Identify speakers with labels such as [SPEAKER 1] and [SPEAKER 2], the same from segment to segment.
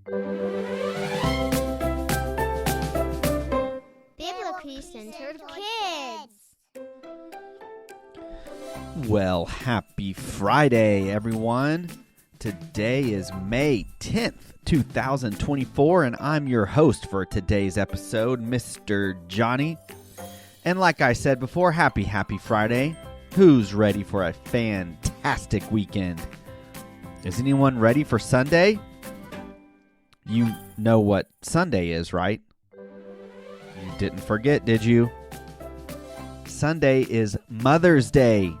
[SPEAKER 1] Biblically Centered Kids.
[SPEAKER 2] Well, happy Friday, everyone. Today is May 10th, 2024, and I'm your host for today's episode, Mr. Johnny. And like I said before, happy Friday. Who's ready for a fantastic weekend? Is anyone ready for Sunday? You know what Sunday is, right? You didn't forget, did you? Sunday is Mother's Day.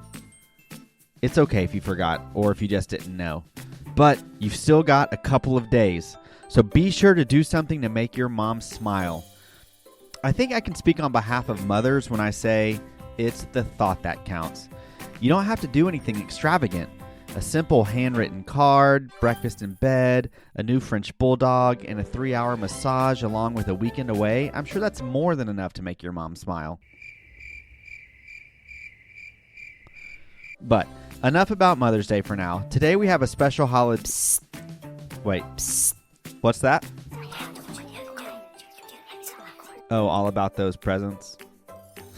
[SPEAKER 2] It's okay if you forgot or if you just didn't know. But you've still got a couple of days. So be sure to do something to make your mom smile. I think I can speak on behalf of mothers when I say it's the thought that counts. You don't have to do anything extravagant. A simple handwritten card, breakfast in bed, a new French bulldog, and a 3-hour massage along with a weekend away, I'm sure that's more than enough to make your mom smile. But enough about Mother's Day for now. Today we have a special holiday. Psst. Wait. Psst. What's that? Oh, all about those presents?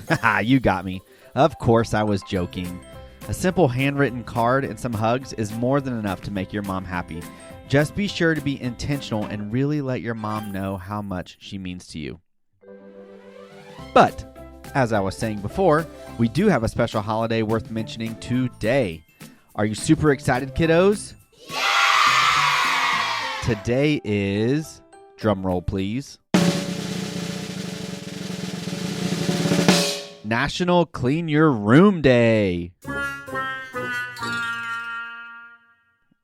[SPEAKER 2] Haha, you got me. Of course I was joking. A simple handwritten card and some hugs is more than enough to make your mom happy. Just be sure to be intentional and really let your mom know how much she means to you. But, as I was saying before, we do have a special holiday worth mentioning today. Are you super excited, kiddos? Yeah! Today is, drum roll please, National Clean Your Room Day.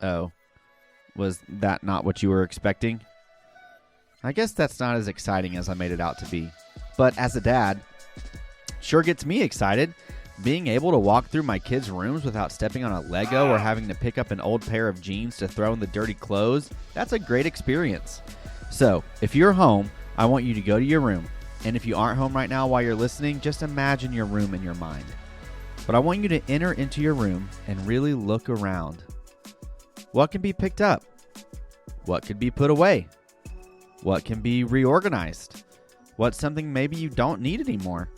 [SPEAKER 2] Oh, was that not what you were expecting? I guess that's not as exciting as I made it out to be. But as a dad, sure gets me excited. Being able to walk through my kids' rooms without stepping on a Lego or having to pick up an old pair of jeans to throw in the dirty clothes, that's a great experience. So, if you're home, I want you to go to your room. And if you aren't home right now while you're listening, just imagine your room in your mind. But I want you to enter into your room and really look around. What can be picked up? What could be put away? What can be reorganized? What's something maybe you don't need anymore?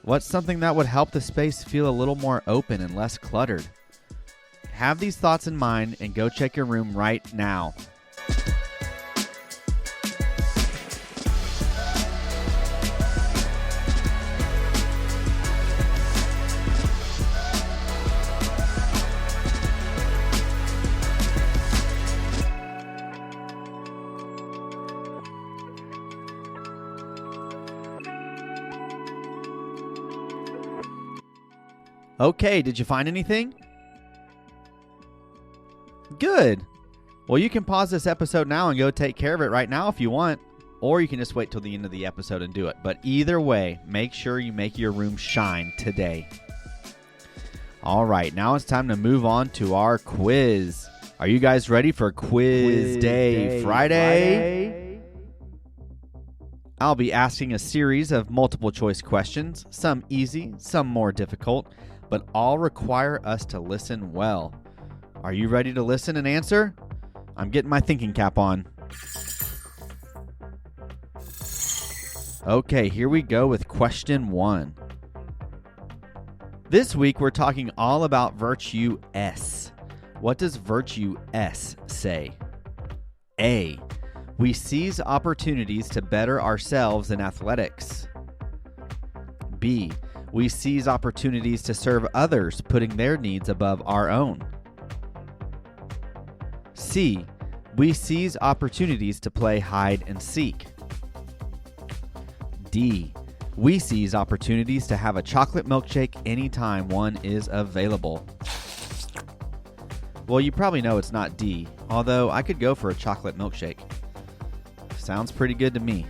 [SPEAKER 2] What's something that would help the space feel a little more open and less cluttered? Have these thoughts in mind and go check your room right now. Okay, did you find anything? Good. Well, you can pause this episode now and go take care of it right now if you want. Or you can just wait till the end of the episode and do it. But either way, make sure you make your room shine today. All right, now it's time to move on to our quiz. Are you guys ready for Quiz Day Friday? I'll be asking a series of multiple choice questions, some easy, some more difficult, but all require us to listen well. Are you ready to listen and answer? I'm getting my thinking cap on. Okay, here we go with question 1. This week we're talking all about virtue S. What does virtue S say? A. We seize opportunities to better ourselves in athletics. B. We seize opportunities to serve others, putting their needs above our own. C. We seize opportunities to play hide and seek. D. We seize opportunities to have a chocolate milkshake anytime one is available. Well, you probably know it's not D, although I could go for a chocolate milkshake. Sounds pretty good to me.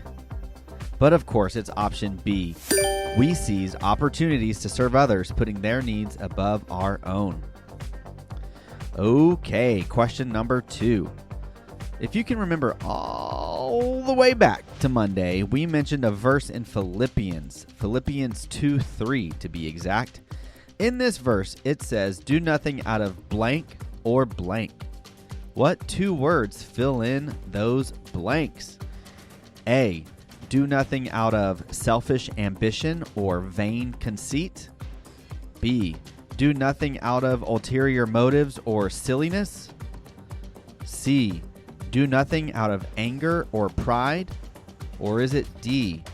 [SPEAKER 2] But of course, it's option B. We seize opportunities to serve others, putting their needs above our own. Okay, question number 2. If you can remember all the way back to Monday, we mentioned a verse in Philippians 2:3 to be exact. In this verse, it says, "Do nothing out of blank or blank." What two words fill in those blanks? A, do nothing out of selfish ambition or vain conceit. B, do nothing out of ulterior motives or silliness. C, do nothing out of anger or pride. Or is it D,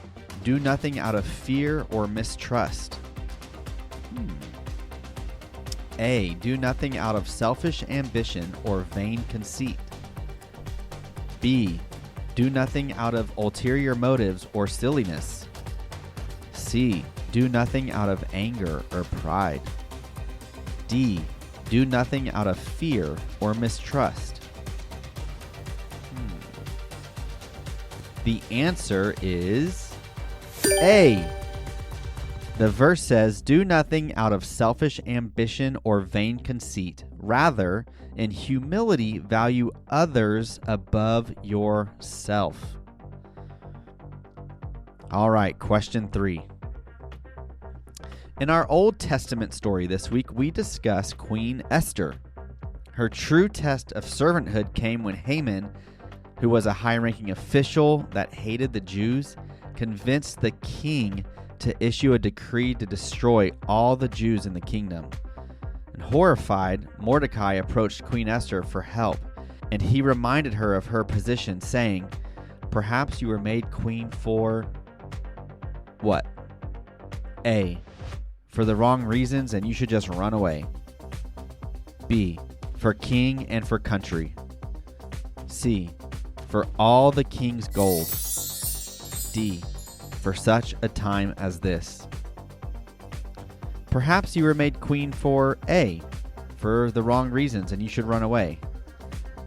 [SPEAKER 2] do nothing out of fear or mistrust? A, do nothing out of selfish ambition or vain conceit. B, do nothing out of ulterior motives or silliness. C, do nothing out of anger or pride. D, do nothing out of fear or mistrust. The answer is A. The verse says, do nothing out of selfish ambition or vain conceit. Rather, in humility, value others above yourself. All right, question 3. In our Old Testament story this week, we discuss Queen Esther. Her true test of servanthood came when Haman, who was a high-ranking official that hated the Jews, convinced the king to issue a decree to destroy all the Jews in the kingdom. And horrified, Mordecai approached Queen Esther for help, and he reminded her of her position, saying, "Perhaps you were made queen for..." what? A, for the wrong reasons and you should just run away. B, for king and for country. C, for all the king's gold. D, for such a time as this. Perhaps you were made queen for A, for the wrong reasons and you should run away.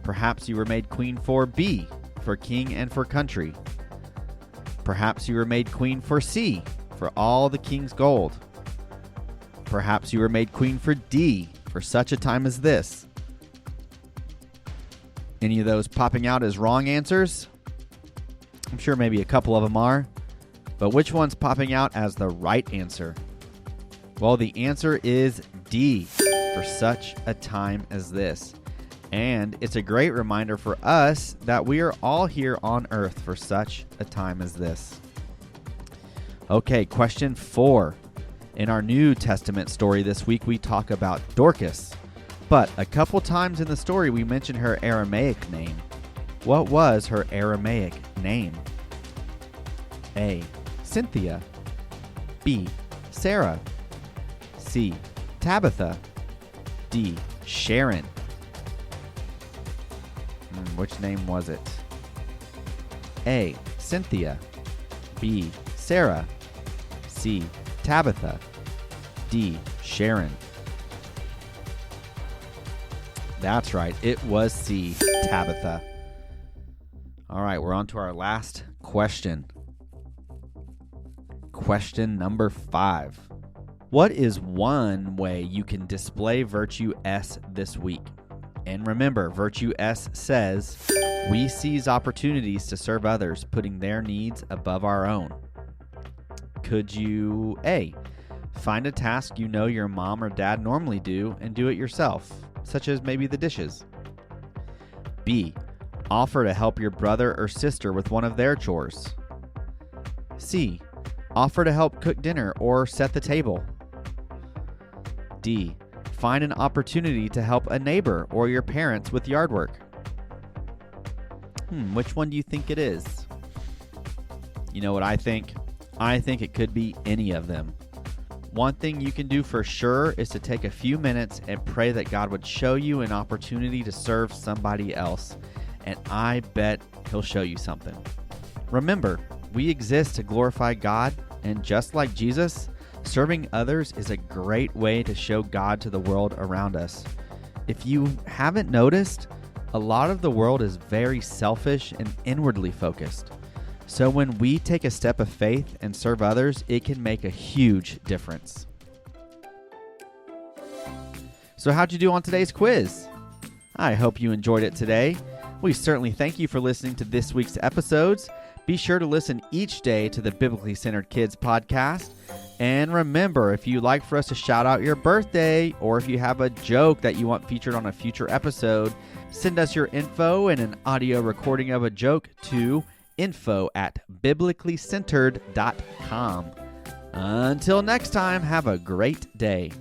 [SPEAKER 2] Perhaps you were made queen for B, for king and for country. Perhaps you were made queen for C, for all the king's gold. Perhaps you were made queen for D, for such a time as this. Any of those popping out as wrong answers? I'm sure maybe a couple of them are. But which one's popping out as the right answer? Well, the answer is D, for such a time as this. And it's a great reminder for us that we are all here on earth for such a time as this. Okay, question 4. In our New Testament story this week, we talk about Dorcas. But a couple times in the story, we mention her Aramaic name. What was her Aramaic name? A, Cynthia. B, Sarah. C, Tabitha. D, Sharon. Which name was it? A, Cynthia. B, Sarah. C, Tabitha. D, Sharon. That's right. It was C, Tabitha. All right, we're on to our last question. Question number 5. What is one way you can display Virtue S this week? And remember, Virtue S says, we seize opportunities to serve others, putting their needs above our own. Could you A, find a task you know your mom or dad normally do and do it yourself, such as maybe the dishes? B, offer to help your brother or sister with one of their chores. C, offer to help cook dinner or set the table. D, find an opportunity to help a neighbor or your parents with yard work. Which one do you think it is? You know what I think? I think it could be any of them. One thing you can do for sure is to take a few minutes and pray that God would show you an opportunity to serve somebody else. And I bet He'll show you something. Remember, we exist to glorify God, and just like Jesus, serving others is a great way to show God to the world around us. If you haven't noticed, a lot of the world is very selfish and inwardly focused. So when we take a step of faith and serve others, it can make a huge difference. So how'd you do on today's quiz? I hope you enjoyed it today. We certainly thank you for listening to this week's episodes. Be sure to listen each day to the Biblically Centered Kids podcast. And remember, if you'd like for us to shout out your birthday, or if you have a joke that you want featured on a future episode, send us your info and an audio recording of a joke to info@biblicallycentered.com. Until next time, have a great day.